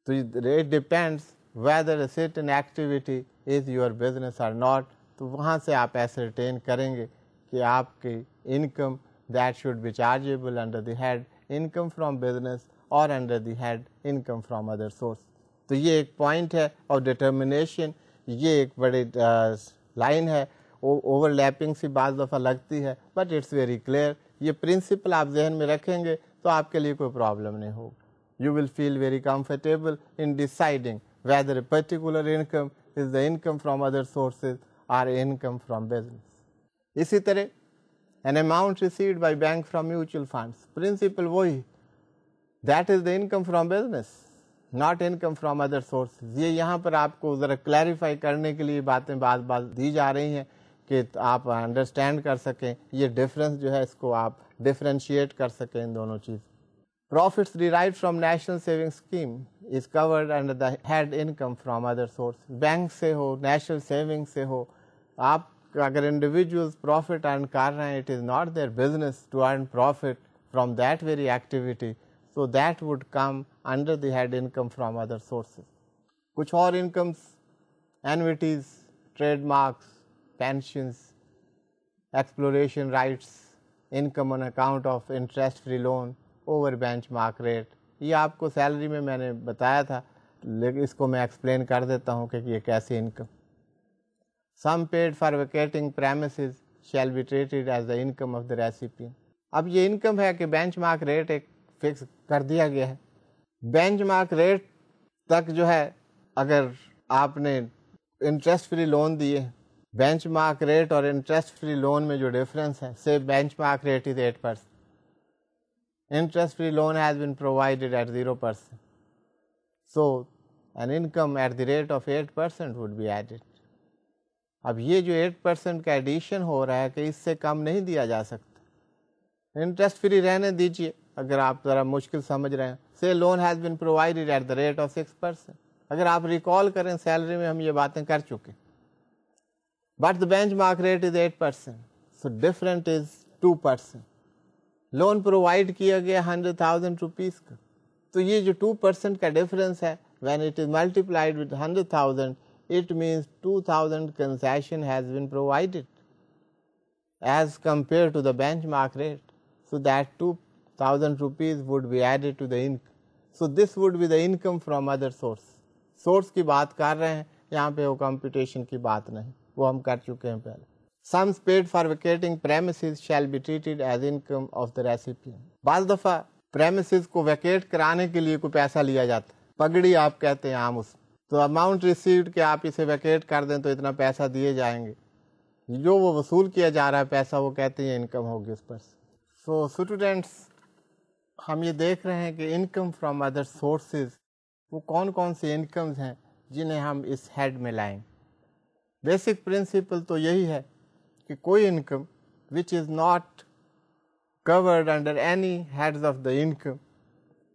تو it depends whether a certain activity is your business اور ناٹ. تو وہاں سے آپ ایسرٹین کریں گے کہ آپ کی income that should be chargeable under the head income from business or under the head income from other source. تو یہ ایک پوائنٹ ہے اور ڈٹرمنیشن، یہ ایک بڑی لائن ہے، اوور لیپنگ سی بعض دفعہ لگتی ہے بٹ اٹس ویری کلیئر. یہ پرنسپل آپ ذہن میں رکھیں گے تو آپ کے لیے کوئی پرابلم نہیں ہوگی. You will feel very comfortable in deciding whether a particular income is the income from other sources or income from business. اسی طرح an amount received by bank from mutual funds. Principle وہی، that is the income from business, not income from other sources. یہ یہاں پر آپ کو ذرا clarify کرنے کے لیے باتیں بعض دی جا رہی ہیں کہ آپ انڈرسٹینڈ کر سکیں، یہ ڈفرینس جو ہے اس کو آپ ڈفرینشیٹ کر سکیں ان دونوں چیز. Profits derived from national saving scheme is covered under the head income from other sources. Bank سے ہو، نیشنل سیونگ سے ہو، آپ اگر انڈیویجولس پروفٹ ارن کر رہے ہیں، it is not their business to earn profit from that very activity, so that would come under the head income from other sources. کچھ اور incomes, annuities, trade marks, pensions, exploration rights, income on account of interest free loan over benchmark rate. یہ آپ کو salary میں نے بتایا تھا لیکن اس کو میں ایکسپلین کر دیتا ہوں کہ یہ کیسی income. Sum paid for vacating premises shall be treated as the income of the recipient. اب یہ انکم ہے کہ بینچ مارک ریٹ ایک فکس کر دیا گیا ہے. بینچ مارک ریٹ تک جو ہے اگر آپ نے انٹرسٹ فری لون دیے، بینچ مارک ریٹ اور انٹرسٹ فری لون میں جو ڈفرینس ہے، سے bench mark rate is 8%. Interest free loan has been provided at 0%. So an income at the rate of 8% would be added. اب یہ جو 8% کا ایڈیشن ہو رہا ہے کہ اس سے کم نہیں دیا جا سکتا. انٹرسٹ فری رہنے دیجیے اگر آپ ذرا مشکل سمجھ رہے ہیں. Say loan has been provided at the rate of 6%. اگر آپ ریکال کریں سیلری میں ہم یہ باتیں کر چکے. But the bench mark rate is 8%. So different is 2%. Loan provide کیا گیا 100,000 روپیز کا, تو یہ جو 2% کا ڈفرنس ہے when it is multiplied with 100,000 it means 2,000 concession has been provided as compared to the benchmark rate. So that 2,000 rupees would be added to the income. So this would be the income from other source. Source کی بات کر رہے ہیں یہاں پہ, وہ computation کی بات نہیں, وہ ہم کر چکے ہیں پہلے. Sums paid for vacating premises shall be treated as income of the recipient. بعض دفعہ premises کو ویکیٹ کرانے کے لیے کوئی پیسہ لیا جاتا ہے, پگڑی آپ کہتے ہیں عام اس, تو اماؤنٹ ریسیوڈ کہ آپ اسے ویکیٹ کر دیں تو اتنا پیسہ دیے جائیں گے. جو وہ وصول کیا جا رہا ہے پیسہ وہ کہتے ہیں انکم ہوگی اس پر. سو اسٹوڈینٹس ہم یہ دیکھ رہے ہیں کہ انکم فرام ادر سورسز وہ کون کون سے انکمز ہیں جنہیں ہم اس ہیڈ میں لائیں. بیسک پرنسپل تو یہی ہے کہ کوئی income which is not covered under any heads of the income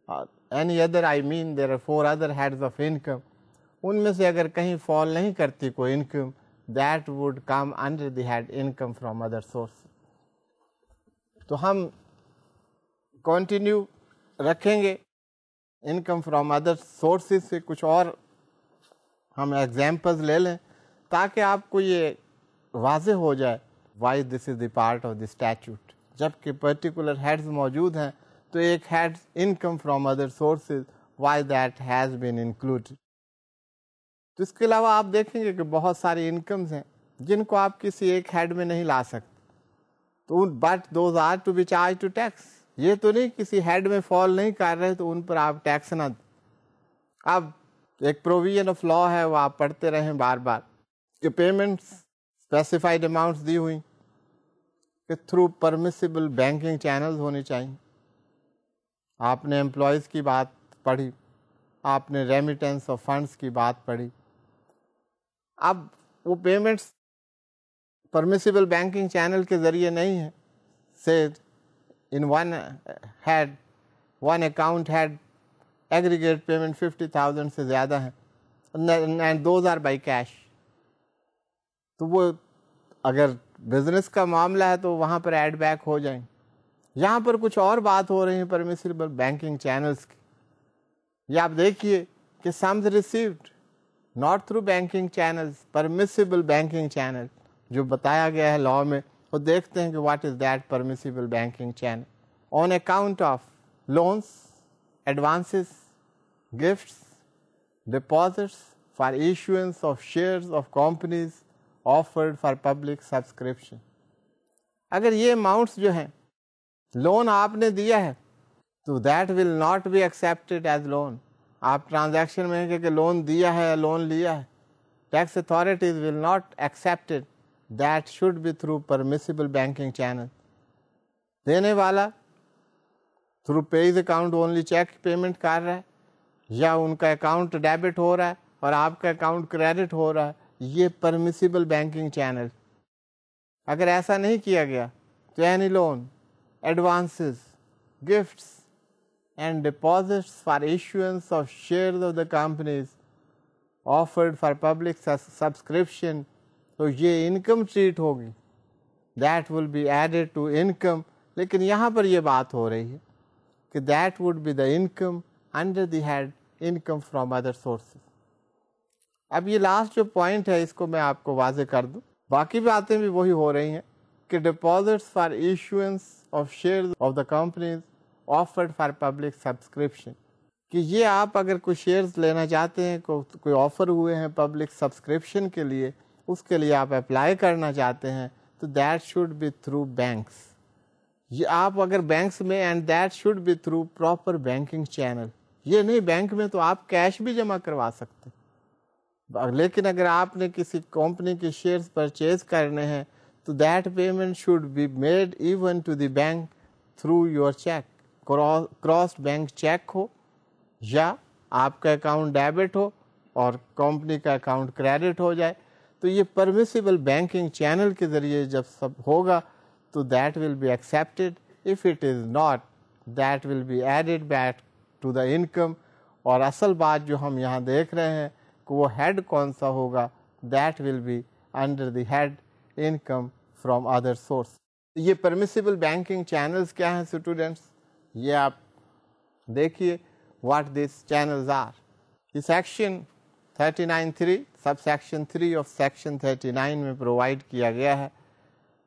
or any other, I mean there are 4 other heads of income, ان میں سے اگر کہیں فال نہیں کرتی کوئی income, that would come under the head income from other sources. تو ہم continue رکھیں گے انکم فرام ادر سورسز سے, کچھ اور ہم ایگزامپلز لے لیں تاکہ آپ کو یہ واضح ہو جائے why this is the part of the statute. جب کہ پرٹیکولر ہیڈز موجود ہیں تو ایک head income from other sources, why that has been included. تو اس کے علاوہ آپ دیکھیں گے کہ بہت ساری انکمز ہیں جن کو آپ کسی ایک ہیڈ میں نہیں لا سکتے, تو but those are to be charge to tax. یہ تو نہیں کسی ہیڈ میں فال نہیں کر رہے تو ان پر آپ ٹیکس نہ دیں. اب ایک پروویژن آف لا ہے, وہ آپ پڑھتے رہیں بار بار کہ پیمنٹس اسپیسیفائڈ اماؤنٹس دی ہوئی کہ تھرو پرمیسیبل بینکنگ چینلز ہونی چاہیے. آپ نے امپلائیز کی بات پڑھی, آپ نے ریمیٹنس آف فنڈس کی بات پڑھی. اب وہ پیمنٹس پرمیسیبل بینکنگ چینل کے ذریعے نہیں ہیں. Say in one head, one account head aggregate payment 50,000 سے زیادہ ہیں and those are by cash. تو وہ اگر بزنس کا معاملہ ہے تو وہاں پر ایڈ بیک ہو جائیں. یہاں پر کچھ اور بات ہو رہی ہے پرمیسیبل بینکنگ چینلز کی. یہ آپ دیکھیے کہ sums received not through banking channels, permissible banking channel جو بتایا گیا ہے لا میں, وہ دیکھتے ہیں کہ what is that permissible banking channel. On account of loans, advances, gifts, deposits for issuance of shares of companies offered for public subscription. اگر یہ اماؤنٹس جو ہیں لون آپ نے دیا ہے تو that will not be accepted as loan. آپ ٹرانزیکشن میں کہ لون دیا ہے, لون لیا ہے, tax authorities will not accept it. That should be through permissible banking channel. دینے والا through pays account only check payment کر رہا ہے یا ان کا اکاؤنٹ ڈیبٹ ہو رہا ہے اور آپ کا اکاؤنٹ کریڈٹ ہو رہا ہے, یہ پرمیسیبل بینکنگ چینل. اگر ایسا نہیں کیا گیا تو any loan, advances, gifts and deposits for issuance of shares of the companies offered for public subscription, تو یہ انکم ٹریٹ ہوگی. That will be added to income. لیکن یہاں پر یہ بات ہو رہی ہے کہ that would be the income under the head income from other sources. اب یہ لاسٹ جو پوائنٹ ہے اس کو میں آپ کو واضح کر دوں, باقی باتیں بھی وہی ہو رہی ہیں کہ deposits for issuance of shares of the companies offered for public subscription, کہ یہ آپ اگر کوئی شیئرز لینا چاہتے ہیں, کوئی آفر ہوئے ہیں پبلک سبسکرپشن کے لیے, اس کے لیے آپ اپلائی کرنا چاہتے ہیں تو that should be through banks. یہ آپ اگر بینکس میں, and that should be through proper banking channel. یہ نہیں بینک میں تو آپ کیش بھی جمع کروا سکتے, لیکن اگر آپ نے کسی کمپنی کے شیئرز پرچیز کرنے ہیں تو that payment should be made even to the bank through your cheque. Cross bank cheque ہو یا آپ کا اکاؤنٹ ڈیبٹ ہو اور کمپنی کا اکاؤنٹ کریڈٹ ہو جائے, تو یہ پرمیسیبل بینکنگ چینل کے ذریعے جب سب ہوگا تو that will be accepted. If it is not that will be added back to the income. اور اصل بات جو ہم یہاں دیکھ رہے ہیں کہ وہ ہیڈ کون سا ہوگا, that will be under the head income from other source. یہ پرمیسیبل بینکنگ چینلز کیا ہیں اسٹوڈینٹس, یہ آپ دیکھیے واٹ دیس چینلز آر. یہ section 39(3) sub section 3 of section 39 میں پرووائڈ کیا گیا ہے.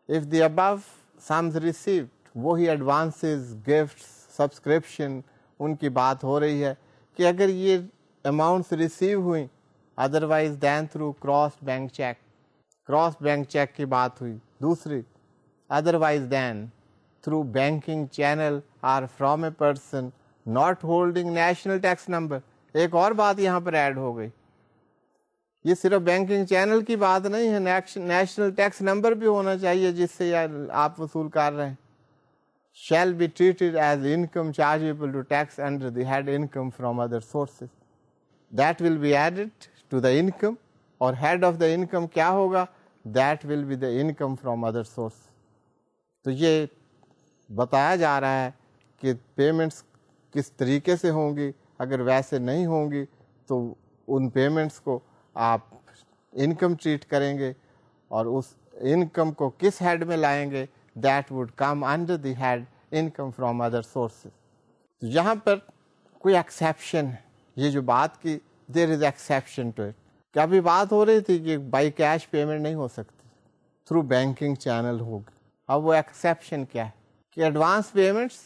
If the above sums received, وہی ایڈوانسز, گفٹس, سبسکرپشن ان کی بات ہو رہی ہے کہ اگر یہ اماؤنٹس ریسیو ہوئیں otherwise then through cross bank cheque, cross bank cheque کی بات ہوئی. دوسری otherwise then through banking channel or from a person not holding national tax number. ایک اور بات یہاں پر ایڈ ہو گئی, یہ صرف بینکنگ چینل کی بات نہیں ہے, نیشنل ٹیکس نمبر بھی ہونا چاہیے جس سے آپ وصول کر رہے ہیں. shall be treated as income chargeable to tax under the head income from other sources. That will be added to the income, اور head of the income کیا ہوگا, that will be the income from other source. تو یہ بتایا جا رہا ہے کہ پیمنٹس کس طریقے سے ہوں گی. اگر ویسے نہیں ہوں گی تو ان پیمنٹس کو آپ انکم ٹریٹ کریں گے, اور اس انکم کو کس ہیڈ میں لائیں گے, that would come under the head income from other sources. یہاں پر کوئی ایکسیپشن ہے, یہ جو بات کی there is exception to it. کیا بھی بات ہو رہی تھی کہ بائی کیش پیمنٹ نہیں ہو سکتی, تھرو بینکنگ چینل ہوگی. اب وہ ایکسیپشن کیا ہے کہ advance payments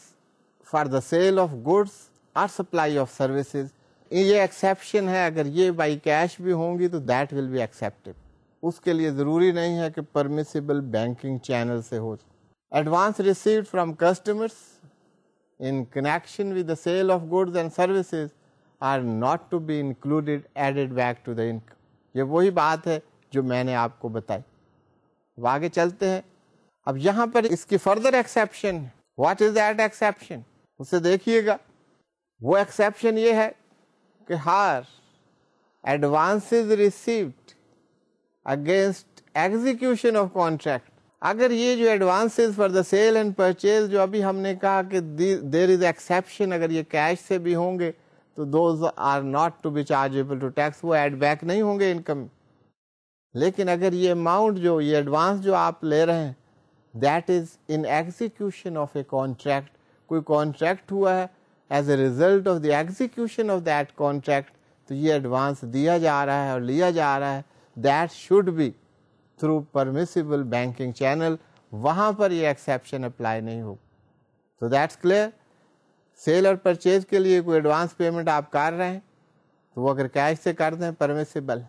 for the sale of goods اور سپلائی آف سروسز, یہ ایکسیپشن ہے. اگر یہ بائی کیش بھی ہوں گی تو دیٹ ول بی ایکسیپٹیڈ. اس کے لیے ضروری نہیں ہے کہ پرمیسیبل بینکنگ چینل سے ہو. Advance received from customers in connection with the sale of goods and services are not to be included, added back to the income. یہ وہی بات ہے جو میں نے آپ کو بتائی. اب آگے چلتے ہیں. اب یہاں پر اس کی further exception, what is that exception, اسے دیکھیے گا. وہ ایکسیپشن یہ ہے کہ ہر advances received against execution of contract, اگر یہ جو advances for the sale and purchase جو ابھی ہم نے کہا کہ دیر از ایکسیپشن, اگر یہ کیش سے بھی ہوں گے تو those are not to be chargeable to tax, وہ ایڈ بیک نہیں ہوں گے انکم. لیکن اگر یہ اماؤنٹ جو یہ ایڈوانس جو آپ لے رہے ہیں that is in execution of a contract, کوئی کانٹریکٹ ہوا ہے, as a result of the execution of that contract تو یہ ایڈوانس دیا جا رہا ہے اور لیا جا رہا ہے, that should be through permissible banking channel. وہاں پر یہ ایکسیپشن اپلائی نہیں ہوگا. تو دیٹس کلیئر. سیل اور پرچیز کے لیے کوئی ایڈوانس پیمنٹ آپ کر رہے ہیں تو وہ اگر کیش سے کر دیں پرمیسیبل ہے.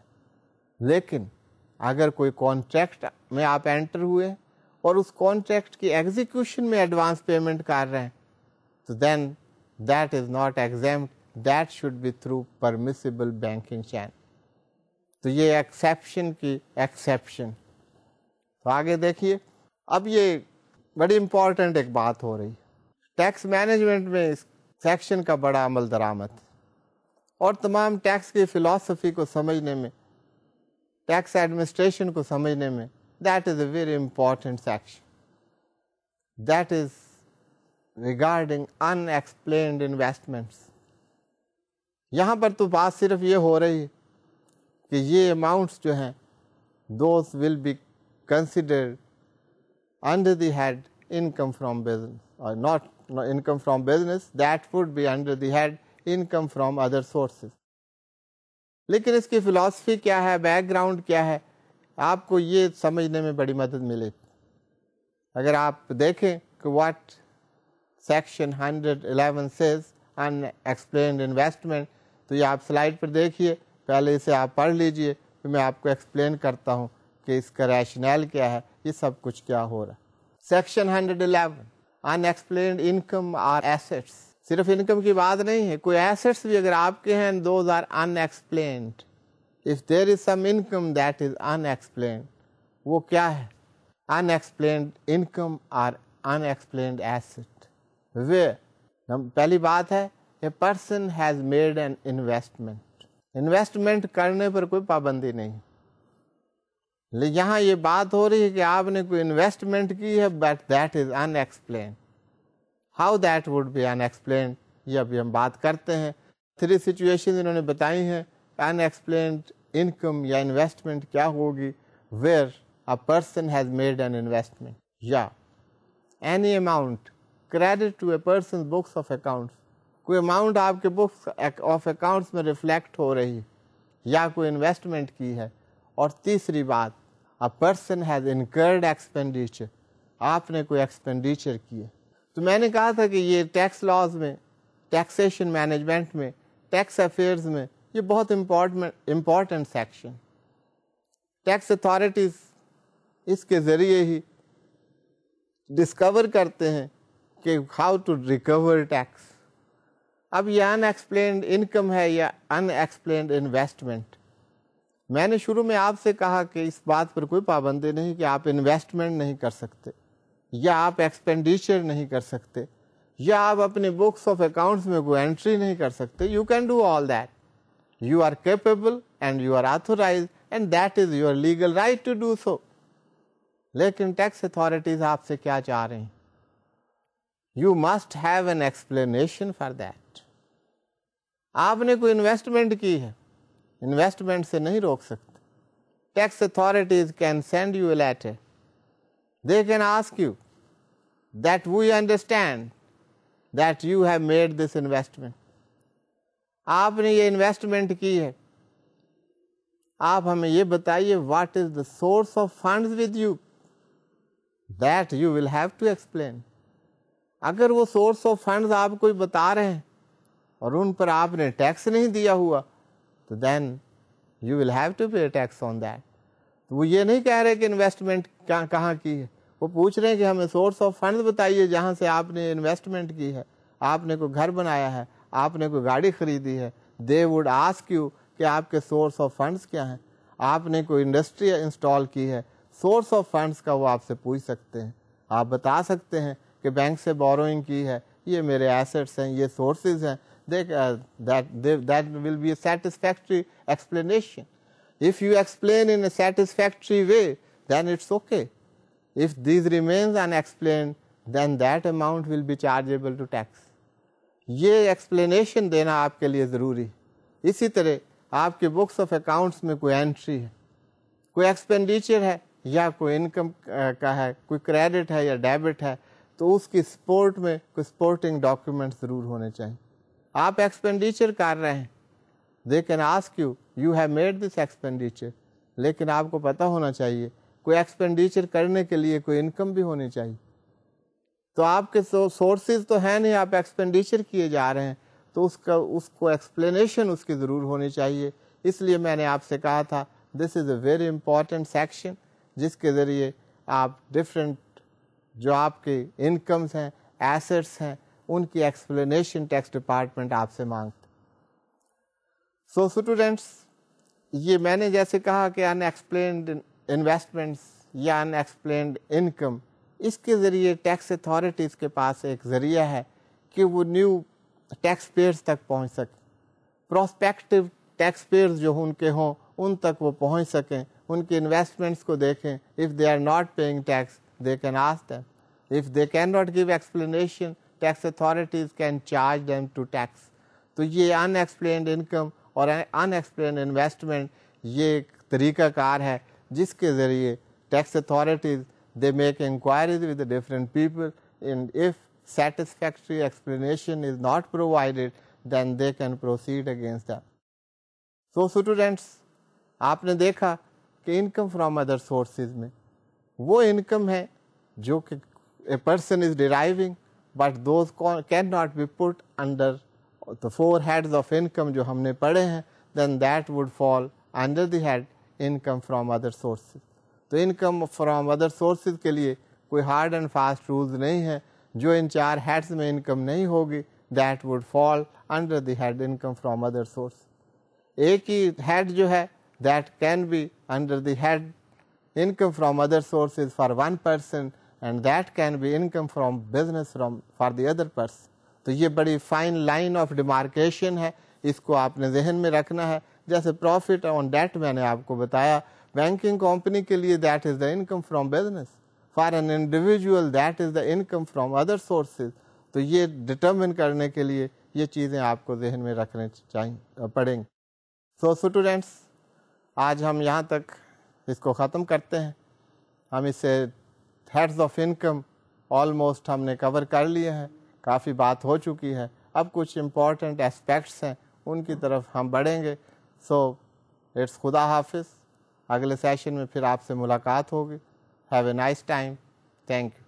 لیکن اگر کوئی کانٹریکٹ میں آپ انٹر ہوئے اور اس کانٹریکٹ کی ایگزیکیوشن میں ایڈوانس پیمنٹ کر رہے ہیں تو then that is not exempt, that should be through permissible banking channel. تو یہ ایکسیپشن کی ایکسیپشن. تو آگے دیکھیے. اب یہ بڑی امپورٹنٹ ایک بات ہو رہی ہے. ٹیکس مینجمنٹ میں اس سیکشن کا بڑا عمل درآمد اور تمام ٹیکس کی فلاسفی کو سمجھنے میں, ٹیکس ایڈمنسٹریشن کو سمجھنے میں, that is a very important section. That is regarding in explained investments. یہاں پر تو بات صرف یہ ہو رہی ہے کہ یہ اماؤنٹس جو ہیں those will be considered under the head income from business, اور not income from business, that would be under the head income from other sources. لیکن اس کی فلاسفی کیا ہے, بیک گراؤنڈ کیا ہے, آپ کو یہ سمجھنے میں بڑی مدد ملے. اگر آپ دیکھیں کہ what section 111 says in explained investment, تو یہ آپ سلائڈ پر دیکھیے, پہلے اسے آپ پڑھ لیجئے, پھر میں آپ کو ایکسپلین کرتا ہوں کہ اس کا ریشنل کیا ہے, یہ سب کچھ کیا ہو رہا ہے. Section 111 unexplained income or assets. صرف انکم کی بات نہیں ہے, کوئی ایسٹس بھی اگر آپ کے ہیں those are unexplained. If there is some income that is unexplained, وہ کیا ہے, unexplained income are unexplained asset. پہلی بات ہے a person has made an investment. Investment کرنے پر کوئی پابندی نہیں, یہاں یہ بات ہو رہی ہے کہ آپ نے کوئی انویسٹمنٹ کی ہے but that is unexplained. How that would be unexplained, یہ ابھی ہم بات کرتے ہیں. 3 سچویشن انہوں نے بتائی ہیں ان ایکسپلینڈ انکم یا انویسٹمنٹ کیا ہوگی. Where a person has made an investment, یا any amount credit to a person's books of accounts, کوئی اماؤنٹ آپ کے بکس آف اکاؤنٹس میں ریفلیکٹ ہو رہی یا کوئی انویسٹمنٹ کی ہے. اور تیسری بات a person has incurred expenditure, آپ نے کوئی ایکسپینڈیچر کی ہے. تو میں نے کہا تھا کہ یہ ٹیکس لاز میں, ٹیکسیشن مینجمنٹ میں, ٹیکس افیئرز میں یہ بہت امپورٹنٹ سیکشن. ٹیکس اتھارٹیز اس کے ذریعے ہی ڈسکور کرتے ہیں کہ ہاؤ ٹو ریکور ٹیکس. اب یہ ان ایکسپلینڈ انکم ہے یا ان ایکسپلینڈ انویسٹمنٹ. میں نے شروع میں آپ سے کہا کہ اس بات پر کوئی پابندی نہیں کہ آپ انویسٹمنٹ نہیں کر سکتے, یا آپ ایکسپینڈیچر نہیں کر سکتے, یا آپ اپنے بکس آف اکاؤنٹس میں کوئی انٹری نہیں کر سکتے. You can do all that. You are capable and you are authorised and that is your legal right to do so. لیکن ٹیکس اتھارٹیز آپ سے کیا چاہ رہے ہیں؟ You must have an explanation for that. آپ نے کوئی انویسٹمنٹ کی ہے, انویسٹمنٹ سے نہیں روک سکتے. Tax authorities can send you a letter. They can ask you that we understand that you have made this investment. آپ نے یہ انویسٹمنٹ کی ہے, آپ ہمیں یہ بتائیے what is the source of funds with you. That you will have to explain. اگر وہ سورس آف فنڈز آپ کو بتا رہے ہیں اور ان پر آپ نے ٹیکس نہیں دیا ہوا تو then you will have to pay tax on that. وہ یہ نہیں کہہ رہے کہ انویسٹمنٹ کہاں کی ہے, وہ پوچھ رہے ہیں کہ ہمیں سورس آف فنڈز بتائیے جہاں سے آپ نے انویسٹمنٹ کی ہے. آپ نے کوئی گھر بنایا ہے, آپ نے کوئی گاڑی خریدی ہے, دے وڈ آسک یو کہ آپ کے سورس آف فنڈز کیا ہیں. آپ نے کوئی انڈسٹری انسٹال کی ہے, سورس آف فنڈز کا وہ آپ سے پوچھ سکتے ہیں. آپ بتا سکتے ہیں کہ بینک سے بوروئنگ کی ہے, یہ میرے ایسٹس ہیں, یہ سورسز ہیں. that will be a satisfactory explanation. If you explain in a satisfactory way, then it's okay. If these remains unexplained, then that amount will be chargeable to tax. یہ explanation دینا آپ کے لیے ضروری ہے. اسی طرح آپ کے بکس آف اکاؤنٹس میں کوئی انٹری ہے, کوئی ایکسپینڈیچر ہے یا کوئی انکم کا ہے, کوئی کریڈٹ ہے یا ڈیبٹ ہے, تو اس کی سپورٹ میں کوئی سپورٹنگ ڈاکیومنٹ ضرور ہونے چاہیے. آپ ایکسپینڈیچر کر رہے ہیں, دے can ask you you have made this expenditure, لیکن آپ کو پتہ ہونا چاہیے کوئی ایکسپینڈیچر کرنے کے لیے کوئی انکم بھی ہونی چاہیے. تو آپ کے سورسز تو ہیں نہیں, آپ ایکسپینڈیچر کیے جا رہے ہیں, تو اس کو ایکسپلینیشن اس کی ضرور ہونی چاہیے. اس لیے میں نے آپ سے کہا تھا دس از اے ویری امپورٹنٹ سیکشن, جس کے ذریعے آپ ڈفرینٹ جو آپ کے انکمز ہیں, ایسٹس ہیں, ان کی ایکسپلینیشن ٹیکس ڈپارٹمنٹ آپ سے مانگتا. سو اسٹوڈینٹس, یہ میں نے جیسے کہا کہ ان ایکسپلینڈ انویسٹمنٹس یا ان ایکسپلینڈ انکم, اس کے ذریعے ٹیکس اتھارٹیز کے پاس ایک ذریعہ ہے کہ وہ نیو ٹیکس پیئرز تک پہنچ سکیں, پروسپیکٹو ٹیکس پیئرز جو ان کے ہوں ان تک وہ پہنچ سکیں, ان کے انویسٹمنٹس کو دیکھیں. If they are not paying tax they can ask them, if they can not give explanation tax authorities can charge them to tax. تو یہ ان ایکسپلینڈ انکم اور ان ایکسپلینڈ انویسٹمنٹ یہ ایک طریقہ کار ہے جس کے ذریعے tax authorities they make inquiries with the different people, and if satisfactory explanation is not provided, then they can proceed against them. So students, آپ نے دیکھا کہ income from other sources میں وہ income ہے جو کہ a person is deriving, but those cannot be put under the 4 heads of income جو ہم نے پڑھے ہیں, then that would fall under the head income from other sources. تو انکم فرام ادر سورسز کے لیے کوئی ہارڈ اینڈ فاسٹ رولز نہیں ہے. جو ان 4 ہیڈس میں انکم نہیں ہوگی that would fall under the head income from other source. ایک ہی ہیڈ جو ہے that can be under the head income from other sources for 1 person, and that can be income from business for the other person. تو یہ بڑی fine line of demarcation ہے, اس کو آپ نے ذہن میں رکھنا ہے. جیسے پروفٹ آن ڈیٹ میں نے آپ کو بتایا, بینکنگ کمپنی کے لیے that is the income from business, for an individual that is the income from other sources. تو یہ ڈٹرمن کرنے کے لیے یہ چیزیں آپ کو ذہن میں رکھنے پڑیں گی. سو اسٹوڈینٹس، آج ہم یہاں تک اس کو ختم کرتے ہیں. ہم اس سے ہیڈز آف انکم آلموسٹ ہم نے کور کر لیے ہیں، کافی بات ہو چکی ہے. اب کچھ امپورٹنٹ اسپیکٹس ہیں ان کی طرف ہم بڑھیں گے. سو اٹس خدا حافظ. اگلے سیشن میں پھر آپ سے ملاقات ہوگی. Have a nice time. Thank you.